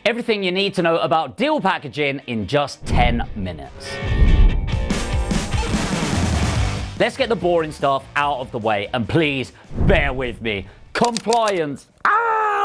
Everything you need to know about deal packaging in just 10 minutes. Let's get the boring stuff out of the way, and please bear with me. Compliance.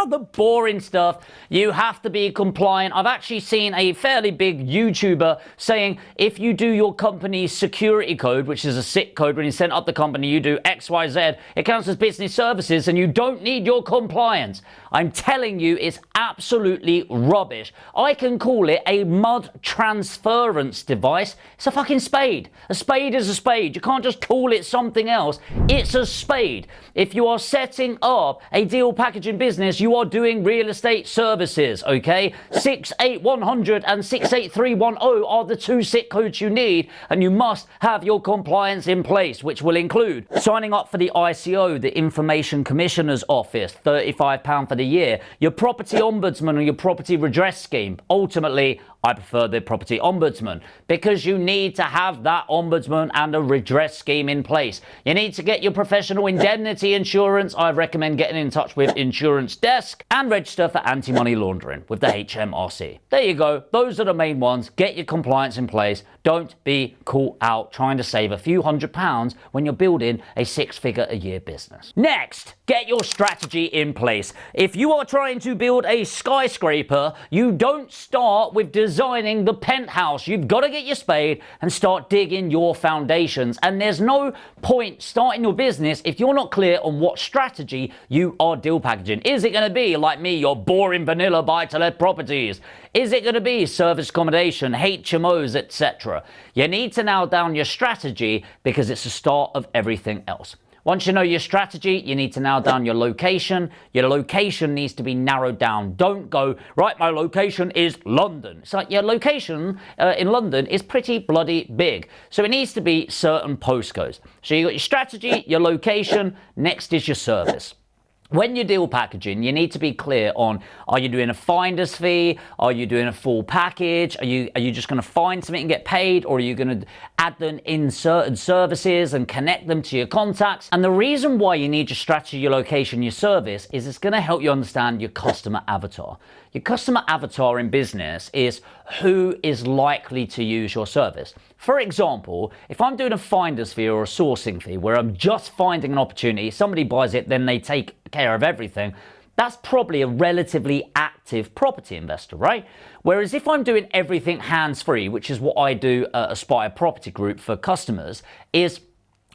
The boring stuff. You have to be compliant. I've actually seen a fairly big YouTuber saying if you do your company's security code, which is a SIC code, when you set up the company, you do XYZ, it counts as business services and you don't need your compliance. I'm telling you, it's absolutely rubbish. I can call it a mud transference device. It's a fucking spade. A spade is a spade. You can't just call it something else. It's a spade. If you are setting up a deal packaging business, you are doing real estate services, okay? 68100 and 68310 are the two SIC codes you need, and you must have your compliance in place, which will include signing up for the ICO, the Information Commissioner's Office, £35 for the year, your property ombudsman or your property redress scheme. Ultimately, I prefer the property ombudsman because you need to have that ombudsman and a redress scheme in place. You need to get your professional indemnity insurance. I recommend getting in touch with Insurance Desk and register for anti-money laundering with the HMRC. There you go. Those are the main ones. Get your compliance in place. Don't be caught out trying to save a few £100s when you're building a six-figure-a-year business. Next, get your strategy in place. If you are trying to build a skyscraper, you don't start with designing the penthouse. You've got to get your spade and start digging your foundations. And there's no point starting your business if you're not clear on what strategy you are deal packaging. Is it going to be, like me, your boring vanilla buy-to-let properties? Is it going to be service accommodation, HMOs, etc.? You need to nail down your strategy because it's the start of everything else. Once you know your strategy, you need to nail down your location. Your location needs to be narrowed down. Don't go, right, my location is London. It's like your location in London is pretty bloody big. So it needs to be certain postcodes. So you got your strategy, your location, next is your service. When you're deal packaging, you need to be clear on, are you doing a finder's fee? Are you doing a full package? Are you just going to find something and get paid? Or are you going to add them in certain services and connect them to your contacts? And the reason why you need your strategy, your location, your service is it's going to help you understand your customer avatar. Your customer avatar in business is who is likely to use your service. For example, if I'm doing a finder's fee or a sourcing fee where I'm just finding an opportunity, somebody buys it, then they take care of everything, that's probably a relatively active property investor, right? Whereas if I'm doing everything hands-free, which is what I do at Aspire Property Group for customers, is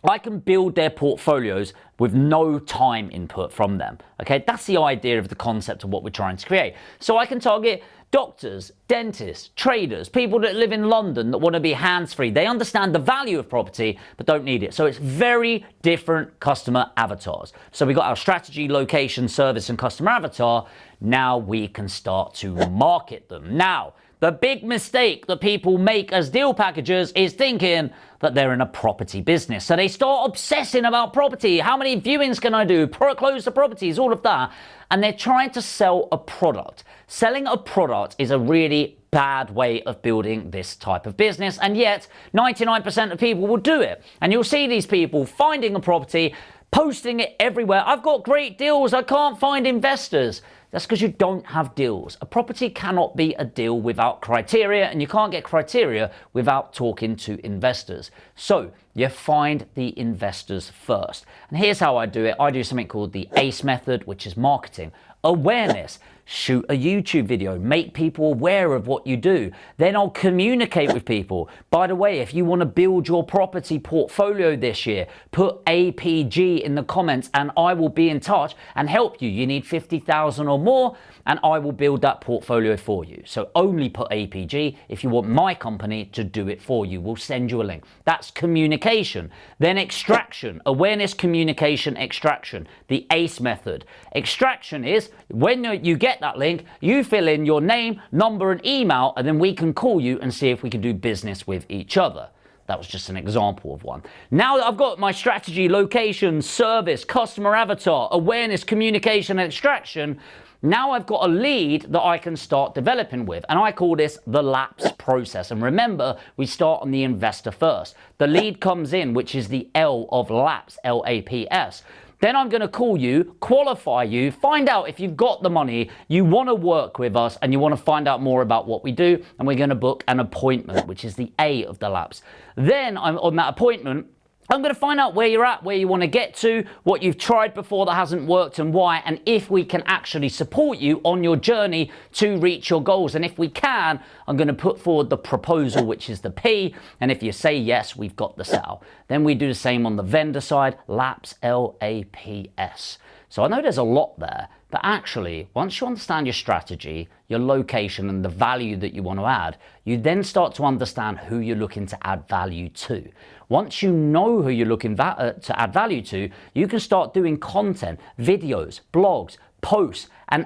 I can build their portfolios with no time input from them. Okay, that's the idea of the concept of what we're trying to create. So I can target doctors, dentists, traders, people that live in London that want to be hands-free. They understand the value of property but don't need it. So it's very different customer avatars. So we got our strategy, location, service and customer avatar. Now we can start to market them. Now, the big mistake that people make as deal packagers is thinking that they're in a property business. So they start obsessing about property. How many viewings can I do? Close the properties, all of that. And they're trying to sell a product. Selling a product is a really bad way of building this type of business. And yet 99% of people will do it. And you'll see these people finding a property, posting it everywhere. I've got great deals. I can't find investors. That's because you don't have deals. A property cannot be a deal without criteria, and you can't get criteria without talking to investors. So you find the investors first. And here's how I do it. I do something called the ACE method, which is marketing. Awareness. Shoot a YouTube video, make people aware of what you do. Then I'll communicate with people. By the way, if you want to build your property portfolio this year, put APG in the comments and I will be in touch and help you. You need 50,000 or more and I will build that portfolio for you. So only put APG if you want my company to do it for you. We'll send you a link. That's communication. Then extraction, awareness, communication, extraction, the ACE method. Extraction is when you get that link, you fill in your name, number and email, and then we can call you and see if we can do business with each other. That was just an example of one. Now that I've got my strategy, location, service, customer avatar, awareness, communication, and extraction, now I've got a lead that I can start developing with, and I call this the LAPS process. And remember, we start on the investor first. The lead comes in, which is the L of LAPS, L-A-P-S. Then I'm going to call you, qualify you, find out if you've got the money, you want to work with us, and you want to find out more about what we do, and we're going to book an appointment, which is the A of the LAPS. Then I'm on that appointment, I'm going to find out where you're at, where you want to get to, what you've tried before that hasn't worked and why, and if we can actually support you on your journey to reach your goals. And if we can, I'm going to put forward the proposal, which is the P, and if you say yes, we've got the sale. Then we do the same on the vendor side, LAPS, L-A-P-S. So I know there's a lot there, but actually, once you understand your strategy, your location, and the value that you want to add, you then start to understand who you're looking to add value to. Once you know who you're looking to add value to, you can start doing content, videos, blogs, posts, and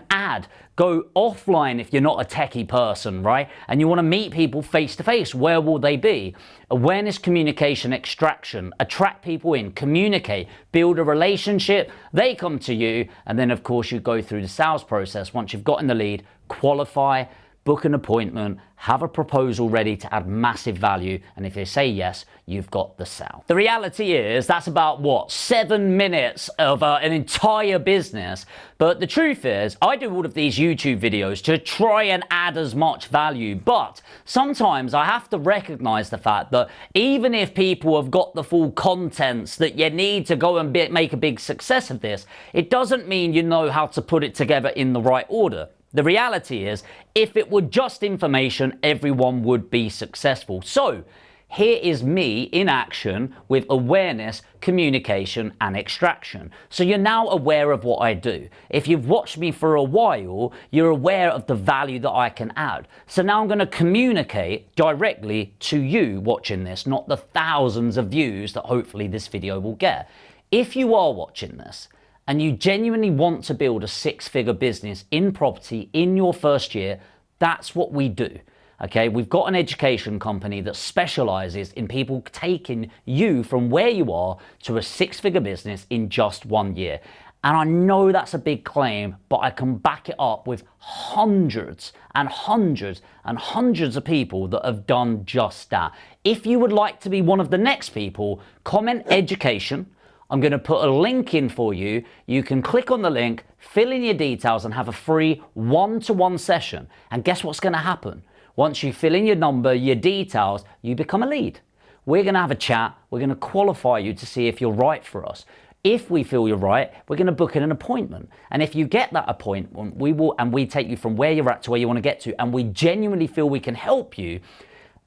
go offline if you're not a techie person, right? And you want to meet people face to face. Where will they be? Awareness, communication, extraction. Attract people in, communicate, build a relationship. They come to you, and then of course you go through the sales process. Once you've gotten the lead, qualify, book an appointment, have a proposal ready to add massive value, and if they say yes, you've got the sale. The reality is that's about, what, 7 minutes of an entire business. But the truth is, I do all of these YouTube videos to try and add as much value, but sometimes I have to recognize the fact that even if people have got the full contents that you need to go and make a big success of this, it doesn't mean you know how to put it together in the right order. The reality is, if it were just information, everyone would be successful. So here is me in action with awareness, communication, and extraction. So you're now aware of what I do. If you've watched me for a while, you're aware of the value that I can add. So now I'm going to communicate directly to you watching this, not the thousands of views that hopefully this video will get. If you are watching this, and you genuinely want to build a 6-figure business in property in your first year, that's what we do. Okay, we've got an education company that specializes in people taking you from where you are to a 6-figure business in just 1 year. And I know that's a big claim, but I can back it up with hundreds and hundreds and hundreds of people that have done just that. If you would like to be one of the next people, comment education. I'm going to put a link in for you. You can click on the link, fill in your details, and have a free one-to-one session. And guess what's going to happen? Once you fill in your number, your details, you become a lead. We're going to have a chat. We're going to qualify you to see if you're right for us. If we feel you're right, we're going to book in an appointment. And if you get that appointment, we take you from where you're at to where you want to get to, and we genuinely feel we can help you,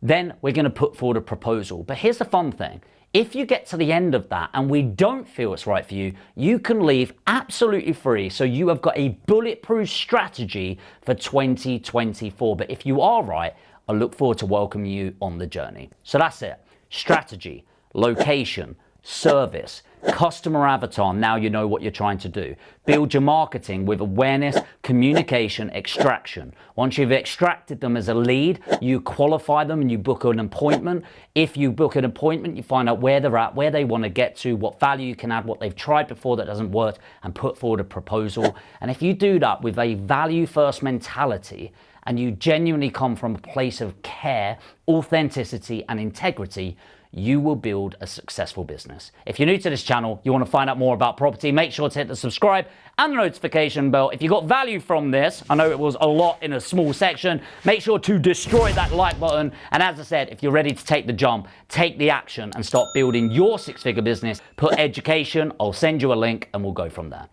then we're going to put forward a proposal. But here's the fun thing. If you get to the end of that and we don't feel it's right for you, you can leave absolutely free. So you have got a bulletproof strategy for 2024. But if you are right, I look forward to welcoming you on the journey. So that's it. Strategy, location, service, customer avatar. Now you know what you're trying to do. Build your marketing with awareness, communication, extraction. Once you've extracted them as a lead, you qualify them and you book an appointment. If you book an appointment, you find out where they're at, where they want to get to, what value you can add, what they've tried before that doesn't work, and put forward a proposal. And if you do that with a value first mentality, and you genuinely come from a place of care, authenticity, and integrity, you will build a successful business. If you're new to this channel, you want to find out more about property, make sure to hit the subscribe and the notification bell. If you got value from this, I know it was a lot in a small section, make sure to destroy that like button. And as I said, if you're ready to take the jump, take the action and start building your 6-figure business, put education, I'll send you a link and we'll go from there.